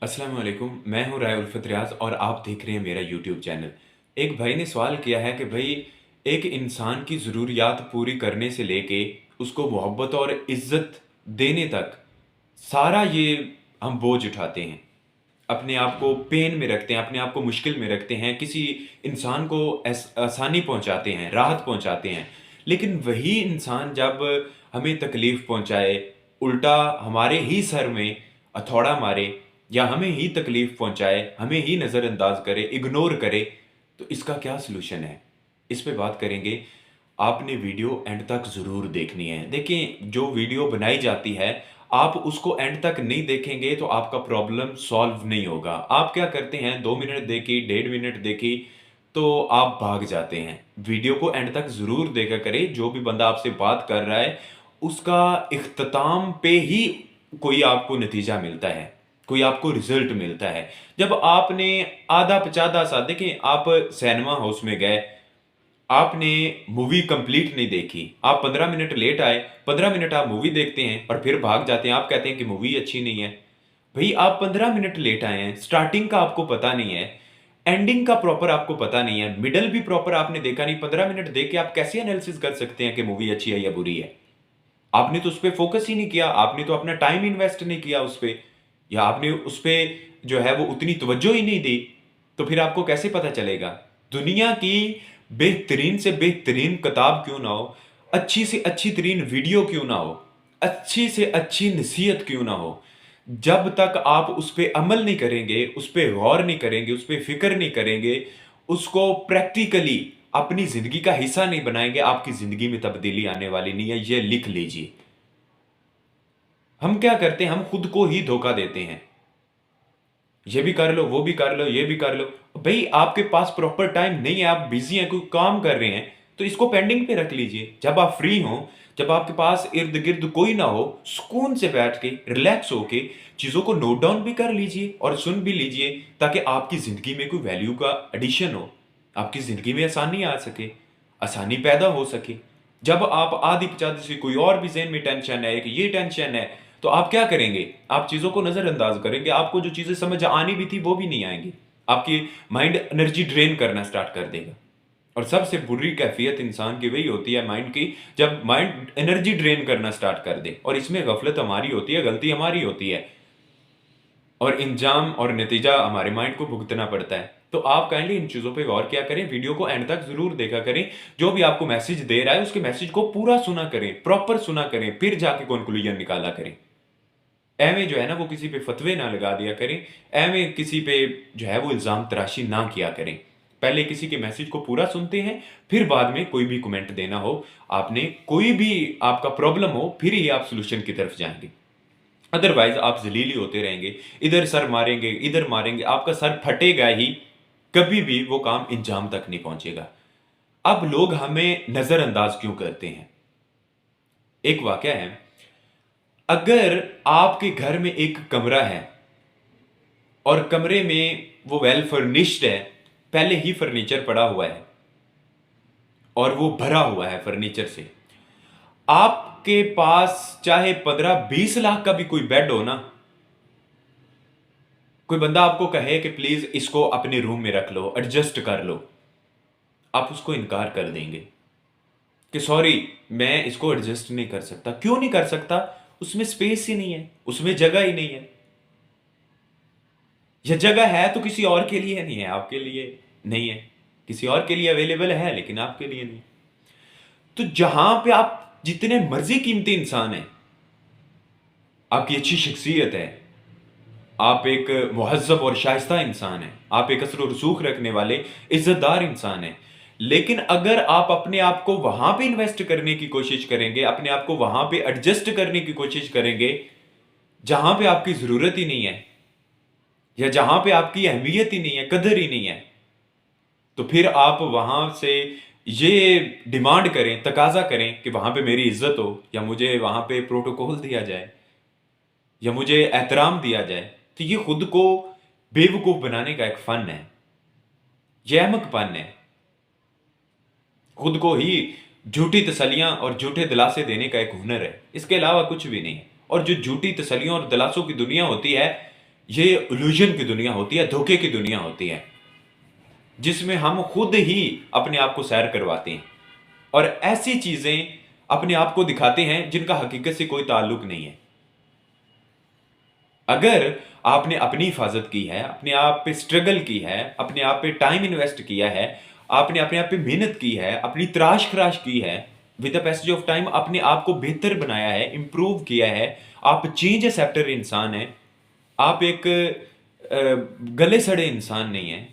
अस्सलाम वालेकुम, मैं हूँ राय उल्फत रियाज़ और आप देख रहे हैं मेरा यूट्यूब चैनल। एक भाई ने सवाल किया है कि भाई एक इंसान की ज़रूरियात पूरी करने से लेके उसको मोहब्बत और इज़्ज़त देने तक सारा ये हम बोझ उठाते हैं। अपने आप को पेन में रखते हैं, अपने आप को मुश्किल में रखते हैं, किसी इंसान को आसानी पहुँचाते हैं, राहत पहुँचाते हैं। लेकिन वही इंसान जब हमें तकलीफ़ पहुँचाए, उल्टा हमारे ही सर में हथौड़ा मारे या हमें ही तकलीफ़ पहुँचाए, हमें ही नज़रअंदाज करे, इग्नोर करे, तो इसका क्या सॉल्यूशन है? इस पे बात करेंगे। आपने वीडियो एंड तक ज़रूर देखनी है। देखिए, जो वीडियो बनाई जाती है, आप उसको एंड तक नहीं देखेंगे तो आपका प्रॉब्लम सॉल्व नहीं होगा। आप क्या करते हैं, 2 मिनट देखी, 1.5 मिनट देखी, तो आप भाग जाते हैं। वीडियो को एंड तक ज़रूर देखा करें। जो भी बंदा आपसे बात कर रहा है, उसका इख्तिताम पे ही कोई आपको नतीजा मिलता है, कोई आपको रिज़ल्ट मिलता है। जब आपने आधा पचाधा सा देखिए, आप सिनेमा हाउस में गए, आपने मूवी कंप्लीट नहीं देखी, आप 15 मिनट लेट आए, 15 मिनट आप मूवी देखते हैं और फिर भाग जाते हैं, आप कहते हैं कि मूवी अच्छी नहीं है। भई आप 15 मिनट लेट आए हैं, स्टार्टिंग का आपको पता नहीं है, एंडिंग का प्रॉपर आपको पता नहीं है, मिडल भी प्रॉपर आपने देखा नहीं, 15 मिनट देख के आप कैसे एनालिसिस कर सकते हैं कि मूवी अच्छी है या बुरी है? आपने तो उसपे फोकस ही नहीं किया, आपने तो अपना टाइम इन्वेस्ट नहीं किया उसपे, या आपने उसपे जो है वो उतनी तवज्जो ही नहीं दी, तो फिर आपको कैसे पता चलेगा? दुनिया की बेहतरीन से बेहतरीन किताब क्यों ना हो, अच्छी से अच्छी तरीन वीडियो क्यों ना हो, अच्छी से अच्छी नसीहत क्यों ना हो, जब तक आप उस पे अमल नहीं करेंगे, उस पे गौर नहीं करेंगे, उस पे फ़िक्र नहीं करेंगे, उसको प्रैक्टिकली अपनी ज़िंदगी का हिस्सा नहीं बनाएँगे, आपकी ज़िंदगी में तब्दीली आने वाली नहीं है, ये लिख लीजिए। हम क्या करते हैं, हम खुद को ही धोखा देते हैं। ये भी कर लो, वो भी कर लो, ये भी कर लो। भई आपके पास प्रॉपर टाइम नहीं है, आप बिज़ी हैं, कोई काम कर रहे हैं, तो इसको पेंडिंग पे रख लीजिए। जब आप फ्री हों, जब आपके पास इर्द-गिर्द कोई ना हो, सुकून से बैठ के, रिलैक्स होके चीज़ों को नोट डाउन भी कर लीजिए और सुन भी लीजिए, ताकि आपकी ज़िंदगी में कोई वैल्यू का एडिशन हो, आपकी ज़िंदगी में आसानी आ सके, आसानी पैदा हो सके। जब आप आधी-पचाधी सी कोई और भी ज़हन में टेंशन है कि ये टेंशन है, तो आप क्या करेंगे? आप चीज़ों को नज़रअंदाज करेंगे, आपको जो चीज़ें समझ आनी भी थी, वो भी नहीं आएँगी। आपकी माइंड एनर्जी ड्रेन करना स्टार्ट कर देगा। और सबसे बुरी कैफ़ियत इंसान की वही होती है माइंड की, जब माइंड एनर्जी ड्रेन करना स्टार्ट कर दे, और इसमें गफ़लत हमारी होती है, गलती हमारी होती है, और इंजाम और नतीजा हमारे माइंड को भुगतना पड़ता है। तो आप काइंडली इन चीज़ों पे गौर किया करें, वीडियो को एंड तक ज़रूर देखा करें। जो भी आपको मैसेज दे रहा है, उसके मैसेज को पूरा सुना करें, प्रॉपर सुना करें, फिर जाके कॉन्क्लूजन निकाला करें। ऐवें जो है ना वो किसी पे फतवे ना लगा दिया करें, ऐवें किसी पे जो है वो इल्ज़ाम तराशी ना किया करें। पहले किसी के मैसेज को पूरा सुनते हैं, फिर बाद में कोई भी कमेंट देना हो, आपने कोई भी आपका प्रॉब्लम हो, फिर ही आप सॉल्यूशन की तरफ जाएँगे। अदरवाइज़ आप ज़लील ही होते रहेंगे, इधर सर मारेंगे, इधर मारेंगे, आपका सर फटेगा ही, कभी भी वो काम अंजाम तक नहीं पहुँचेगा। अब लोग हमें नज़रअंदाज क्यों करते हैं? एक वाक़या है, अगर आपके घर में एक कमरा है और कमरे में वो वेल फर्निश्ड है, पहले ही फर्नीचर पड़ा हुआ है और वो भरा हुआ है फर्नीचर से। आपके पास चाहे 15-20 लाख का भी कोई बेड हो ना, कोई बंदा आपको कहे कि प्लीज इसको अपने रूम में रख लो, एडजस्ट कर लो, आप उसको इनकार कर देंगे कि सॉरी, मैं इसको एडजस्ट नहीं कर सकता। क्यों नहीं कर सकता? उसमें स्पेस ही नहीं है, उसमें जगह ही नहीं है। यह जगह है तो किसी और के लिए नहीं है, आपके लिए नहीं है। किसी और के लिए अवेलेबल है लेकिन आपके लिए नहीं। तो जहां पे आप जितने मर्जी कीमती इंसान हैं, आपकी अच्छी शख्सियत है, आप एक मुहज़्ज़ब और शाइस्ता इंसान हैं, आप एक असर रसूख रखने वाले इज्जतदार इंसान हैं, लेकिन अगर आप अपने आप को वहां पे इन्वेस्ट करने की कोशिश करेंगे, अपने आप को वहां पे एडजस्ट करने की कोशिश करेंगे जहां पे आपकी जरूरत ही नहीं है, या जहां पे आपकी अहमियत ही नहीं है, कदर ही नहीं है, तो फिर आप वहां से ये डिमांड करें, तकाजा करें कि वहां पे मेरी इज्जत हो, या मुझे वहां पे प्रोटोकॉल दिया जाए, या मुझे एहतराम दिया जाए, तो ये खुद को बेवकूफ बनाने का एक फन है, ये अहमकपन है। खुद को ही झूठी तसल्लियां और झूठे दिलासे देने का एक हुनर है, इसके अलावा कुछ भी नहीं है। और जो झूठी तसल्लियों और दिलासों की दुनिया होती है, ये इल्यूजन की दुनिया होती है, धोखे की दुनिया होती है, जिसमें हम खुद ही अपने आप को सैर करवाते हैं और ऐसी चीजें अपने आप को दिखाते हैं जिनका हकीकत से कोई ताल्लुक नहीं है। अगर आपने अपनी हिफाजत की है, अपने आप पे स्ट्रगल की है, अपने आप पे टाइम इन्वेस्ट किया है, आपने अपने आप पे मेहनत की है, अपनी तराश खराश की है, with the passage of time अपने आप को बेहतर बनाया है, इंप्रूव किया है, आप चेंज एक्सेप्टर इंसान हैं, आप एक गले सड़े इंसान नहीं है,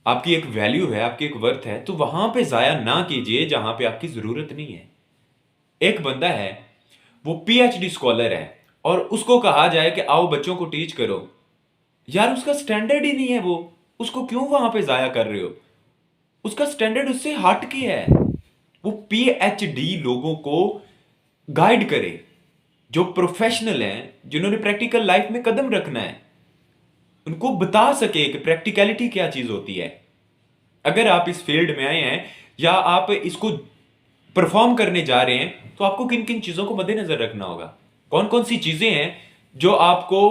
आपकी एक वैल्यू है, आपकी एक वर्थ है, तो वहां पे जाया ना कीजिए जहां पे आपकी जरूरत नहीं है। एक बंदा है, वो पीएचडी स्कॉलर है और उसको कहा जाए कि आओ बच्चों को टीच करो, यार उसका स्टैंडर्ड ही नहीं है, वो उसको क्यों वहां पे जाया कर रहे हो? उसका स्टैंडर्ड उससे हट के है। वो पीएचडी लोगों को गाइड करे, जो प्रोफेशनल हैं, जिन्होंने प्रैक्टिकल लाइफ में कदम रखना है, उनको बता सके कि प्रैक्टिकलिटी क्या चीज होती है। अगर आप इस फील्ड में आए हैं या आप इसको परफॉर्म करने जा रहे हैं, तो आपको किन किन चीजों को मद्देनजर रखना होगा, कौन कौन सी चीजें हैं जो आपको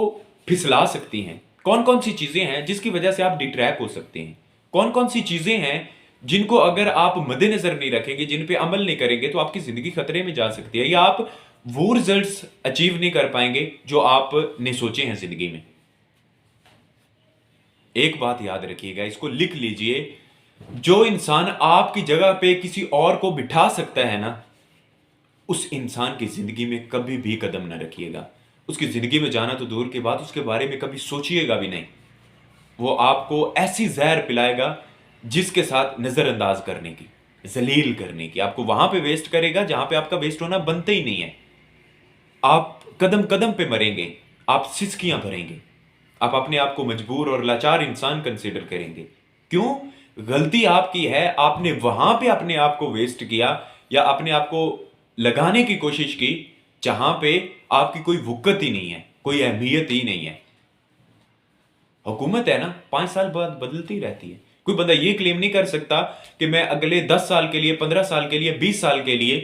फिसला सकती हैं, कौन कौन सी चीजें हैं जिसकी वजह से आप डिट्रैक हो सकते हैं, कौन कौन सी चीजें हैं जिनको अगर आप मद्देनजर नहीं रखेंगे, जिन पे अमल नहीं करेंगे, तो आपकी जिंदगी खतरे में जा सकती है या आप वो रिजल्ट्स अचीव नहीं कर पाएंगे जो आपने सोचे हैं जिंदगी में। एक बात याद रखिएगा, इसको लिख लीजिए, जो इंसान आपकी जगह पे किसी और को बिठा सकता है ना, उस इंसान की जिंदगी में कभी भी कदम ना रखिएगा। उसकी जिंदगी में जाना तो दूर की बात, उसके बारे में कभी सोचिएगा भी नहीं। वो आपको ऐसी जहर पिलाएगा जिसके साथ नजरअंदाज करने की, जलील करने की, आपको वहां पे वेस्ट करेगा जहां पे आपका वेस्ट होना बनता ही नहीं है। आप कदम कदम पे मरेंगे, आप सिसकियां भरेंगे, आप अपने आप को मजबूर और लाचार इंसान कंसीडर करेंगे। क्यों? गलती आपकी है, आपने वहां पे अपने आप को वेस्ट किया या अपने आप को लगाने की कोशिश की जहां पे आपकी कोई वुक्कत ही नहीं है, कोई अहमियत ही नहीं है। हुकूमत है ना, 5 साल बाद बदलती रहती है। कोई बंदा ये क्लेम नहीं कर सकता कि मैं अगले 10 साल के लिए, 15 साल के लिए, 20 साल के लिए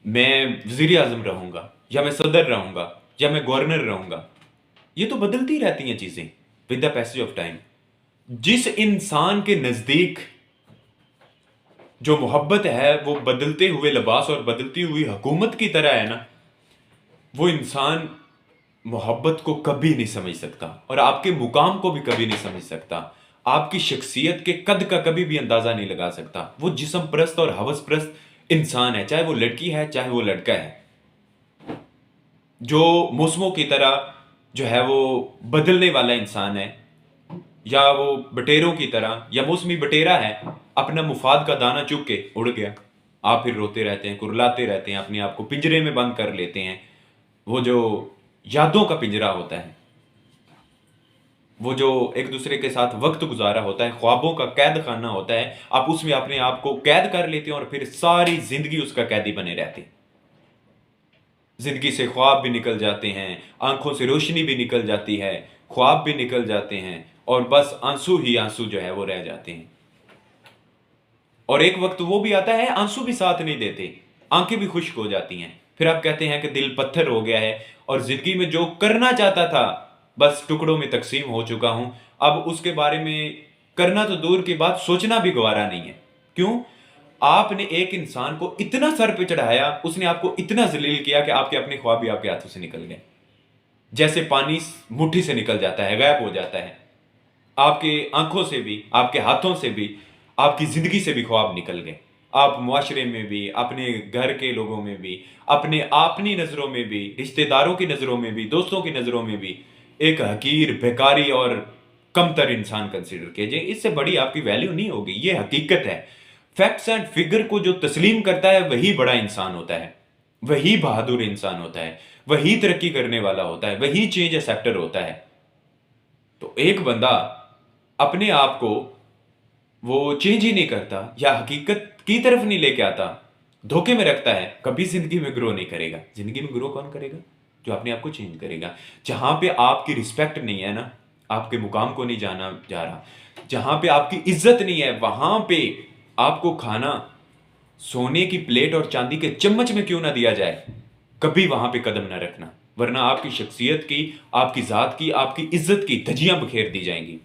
मैं वजीर आजम रहूंगा या मैं सदर रहूंगा या मैं गवर्नर रहूंगा। ये तो बदलती रहती हैं चीजें with the passage of time. जिस इंसान के नजदीक जो मोहब्बत है वो बदलते हुए लिबास और बदलती हुई हुकूमत की तरह है ना, वो इंसान मोहब्बत को कभी नहीं समझ सकता और आपके मुकाम को भी कभी नहीं समझ सकता, आपकी शख्सियत के कद का कभी भी अंदाजा नहीं लगा सकता। वो जिस्म परस्त और हवस परस्त इंसान है, चाहे वो लड़की है चाहे वो लड़का है, जो मौसमों की तरह जो है वो बदलने वाला इंसान है, या वो बटेरों की तरह, या मौसमी बटेरा है, अपना मुफाद का दाना चुग के उड़ गया। आप फिर रोते रहते हैं, कुरलाते रहते हैं, अपने आप को पिंजरे में बंद कर लेते हैं। वो जो यादों का पिंजरा होता है, वो जो एक दूसरे के साथ वक्त गुजारा होता है, ख्वाबों का कैद खाना होता है, आप उसमें अपने आप को कैद कर लेते हैं और फिर सारी जिंदगी उसका कैदी बने रहते हैं। जिंदगी से ख्वाब भी निकल जाते हैं, आंखों से रोशनी भी निकल जाती है, ख्वाब भी निकल जाते हैं और बस आंसू ही आंसू जो है वो रह जाते हैं। और एक वक्त वो भी आता है आंसू भी साथ नहीं देते, आंखें भी खुश्क हो जाती हैं, फिर आप कहते हैं कि दिल पत्थर हो गया है और जिंदगी में जो करना चाहता था बस टुकड़ों में तकसीम हो चुका हूं, अब उसके बारे में करना तो दूर की बात, सोचना भी गवारा नहीं है। क्यों? आपने एक इंसान को इतना सर पे चढ़ाया, उसने आपको इतना जलील किया कि आपके अपने ख्वाब भी आपके हाथों से निकल गए, जैसे पानी मुट्ठी से निकल जाता है, गायब हो जाता है। आपके आंखों से भी, आपके हाथों से भी, आपकी जिंदगी से भी ख्वाब निकल गए। आप मुआशरे में भी, अपने घर के लोगों में भी, अपने अपनी नजरों में भी, रिश्तेदारों की नजरों में भी, दोस्तों की नजरों में भी एक हकीर, बेकारी और कमतर इंसान कंसीडर कीजिए। इससे बड़ी आपकी वैल्यू नहीं होगी, ये हकीकत है। फैक्ट्स एंड फिगर को जो तस्लीम करता है वही बड़ा इंसान होता है, वही बहादुर इंसान होता है, वही तरक्की करने वाला होता है, वही चेंज एक्सेप्टर होता है। तो एक बंदा अपने आप को वो चेंज ही नहीं करता या हकीकत की तरफ नहीं लेके आता, धोखे में रखता है, कभी जिंदगी में ग्रो नहीं करेगा। जिंदगी में ग्रो कौन करेगा? जो अपने आप को चेंज करेगा। जहां पे आपकी रिस्पेक्ट नहीं है ना, आपके मुकाम को नहीं जाना जा रहा, जहां पे आपकी इज्जत नहीं है, वहां पे आपको खाना सोने की प्लेट और चांदी के चम्मच में क्यों ना दिया जाए, कभी वहां पे कदम ना रखना। वरना आपकी शख्सियत की, आपकी ज़ात की, आपकी इज़्ज़त की धज्जियाँ बिखेर दी जाएँगी।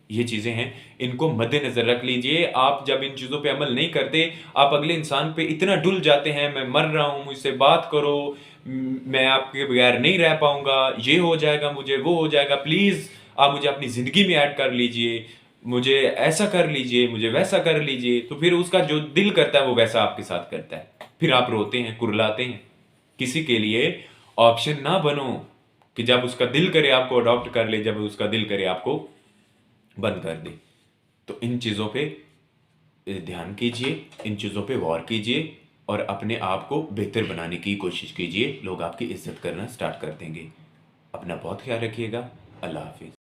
ये चीज़ें हैं, इनको मद्देनज़र रख लीजिए। आप जब इन चीज़ों पे अमल नहीं करते, आप अगले इंसान पे इतना डुल जाते हैं, मैं मर रहा हूँ, मुझसे बात करो, मैं आपके बगैर नहीं रह पाऊँगा, ये हो जाएगा मुझे, वो हो जाएगा, प्लीज़ आप मुझे अपनी ज़िंदगी में ऐड कर लीजिए, मुझे ऐसा कर लीजिए, मुझे वैसा कर लीजिए। तो फिर उसका जो दिल करता है, वो वैसा आपके साथ करता है। फिर आप रोते हैं, कुर्लाते हैं। किसी के लिए ऑप्शन ना बनो कि जब उसका दिल करे आपको अडॉप्ट कर ले, जब उसका दिल करे आपको बंद कर दे। तो इन चीज़ों पे ध्यान कीजिए, इन चीज़ों पे गौर कीजिए और अपने आप को बेहतर बनाने की कोशिश कीजिए। लोग आपकी इज़्ज़त करना स्टार्ट कर देंगे। अपना बहुत ख्याल रखिएगा। अल्लाह हाफ़िज़।